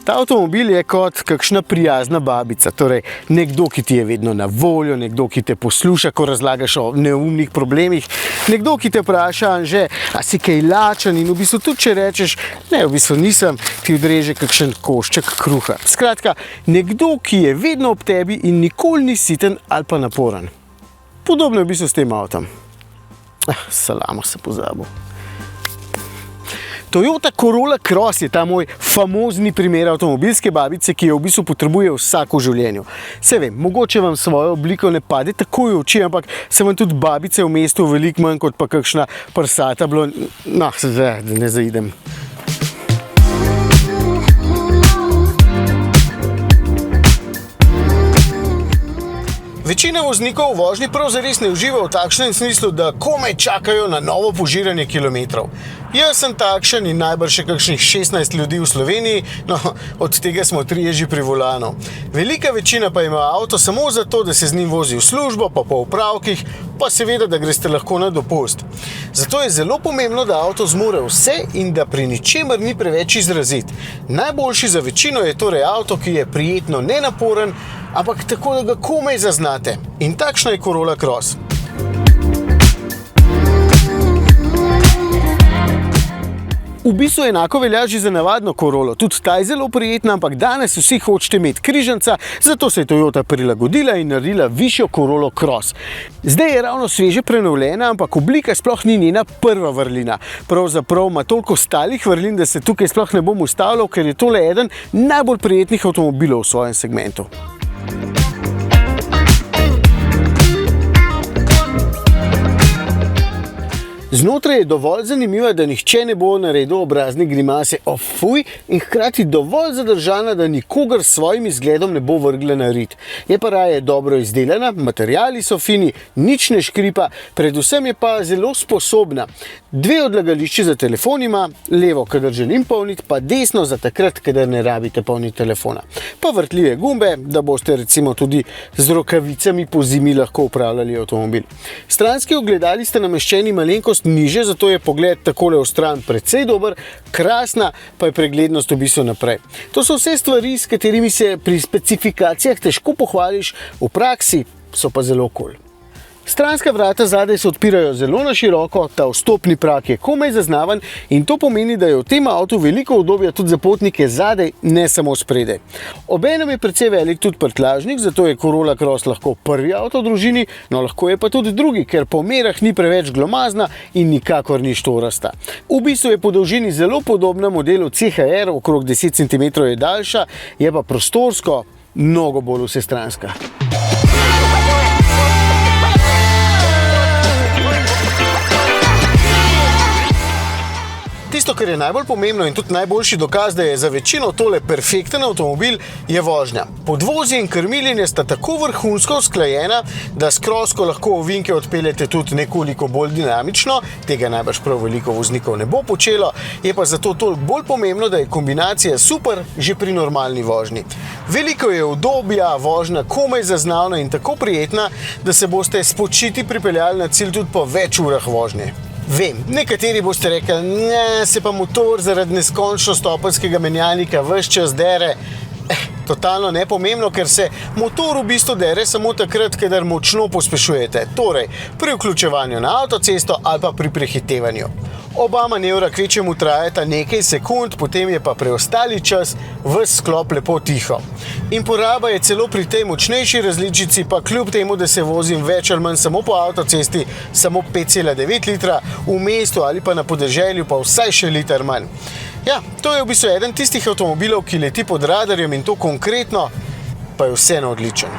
Ta avtomobil je kot kakšna prijazna babica, torej nekdo, ki ti je vedno na voljo, nekdo, ki te posluša, ko razlagaš o neumnih problemih, nekdo, ki te vpraša, Anže, a si kaj lačen in v bistvu tudi, če rečeš, ne, v bistvu nisem, ti odreže kakšen košček kruha. Skratka, nekdo, ki je vedno ob tebi in nikoli ni siten ali pa naporen. Podobno je v bistvu s tem avtom. Salamo se pozabil. Toyota Corolla Cross je ta moj famozni primer avtomobilske babice, ki jo v bistvu potrebuje vsako v življenju. Se vem, mogoče vam svojo obliko ne pade takoj v oči, ampak se vam tudi babice v mestu veliko manj kot pa kakšna prsata blond... No, da ne zaidem. Večina voznikov v vožnji prav zares ne uživa v takšnem smislu, da komaj čakajo na novo požiranje kilometrov. Jaz sem takšen in najbrž še kakšnih 16 ljudi v Sloveniji, no, od tega smo 3 že pri volanu. Velika večina pa ima avto samo zato, da se z njim vozi v službo, pa po opravkih, pa seveda, da greste lahko na dopust. Zato je zelo pomembno, da avto zmore vse in da pri ničemer ni preveč izrazit. Najboljši za večino je torej avto, ki je prijetno nenaporen, ampak tako, da ga komaj zaznate. In takšna je Corolla Cross. V bistvu enako velja že za navadno Corollo. Tudi ta je zelo prijetna, ampak danes vsi hočete imeti križanca, zato se je Toyota prilagodila in naredila višjo Corolla Cross. Zdaj je ravno sveže prenovljena, ampak oblika sploh ni njena prva vrlina. Pravzaprav ima toliko ostalih vrlin, da se tukaj sploh ne bom ustavljal, ker je tole eden najbolj prijetnih avtomobilov v svojem segmentu. Znotraj je dovolj zanimiva, da nihče ne bo naredil obrazne grimase fuj in hkrati dovolj zadržana, da nikogar s svojim izgledom ne bo vrgla na rit. Je pa raje dobro izdelana, materiali so fini, nič ne škripa, predvsem je pa zelo sposobna. 2 odlagališči za telefon ima, levo, kadar želim polniti, pa desno za takrat, kadar ne rabite polniti telefona. Pa vrtljive gumbe, da boste recimo tudi z rokavicami po zimi lahko upravljali avtomobil. Stranski ogledali sta nameščeni malenkost niže, zato je pogled takole v stran precej dober, krasna pa je preglednost v bistvu naprej. To so vse stvari, s katerimi se pri specifikacijah težko pohvališ, v praksi so pa zelo kul. Stranska vrata zadaj se odpirajo zelo na široko, ta vstopni prak je komaj zaznaven in to pomeni, da je v tem avtu veliko udobja tudi za potnike zadaj, ne samo spredaj. Obenem je precej velik tudi prtljažnik, zato je Corolla Cross lahko prvi avto v družini, no lahko je pa tudi drugi, ker po merah ni preveč glomazna in nikakor ni štorasta. V bistvu je po dolžini zelo podobna modelu CHR, okrog 10 cm je daljša, je pa prostorsko mnogo bolj vsestranska. Tisto, kar je najbolj pomembno in tudi najboljši dokaz, da je za večino tole perfekten avtomobil, je vožnja. Podvozje in krmiljenje sta tako vrhunsko usklajena, da s Crossko lahko ovinke odpeljete tudi nekoliko bolj dinamično, tega najbrž prav veliko voznikov ne bo počelo, je pa zato toliko bolj pomembno, da je kombinacija super že pri normalni vožnji. Veliko je udobja, vožnja komaj zaznavna in tako prijetna, da se boste spočiti pripeljali na cilj tudi po več urah vožnje. Vem, nekateri boste rekli, ne, se pa motor zaradi neskončno stopenjskega menjalnika ves čas dere. Totalno nepomembno, ker se motor v bistvu dere samo takrat, kadar močno pospešujete, torej pri vključevanju na avtocesto ali pa pri prehitevanju. Oba manevra kvečjemu trajata nekaj sekund, potem je pa preostali čas ves sklop lepo tiho. In poraba je celo pri tej močnejši različici, pa kljub temu, da se vozim več ali manj samo po avtocesti, samo 5,9 litra, v mestu ali pa na podeželju pa vsaj še liter manj. Ja, to je v bistvu eden tistih avtomobilov, ki leti pod radarjem in to konkretno, pa je vseeno odličen.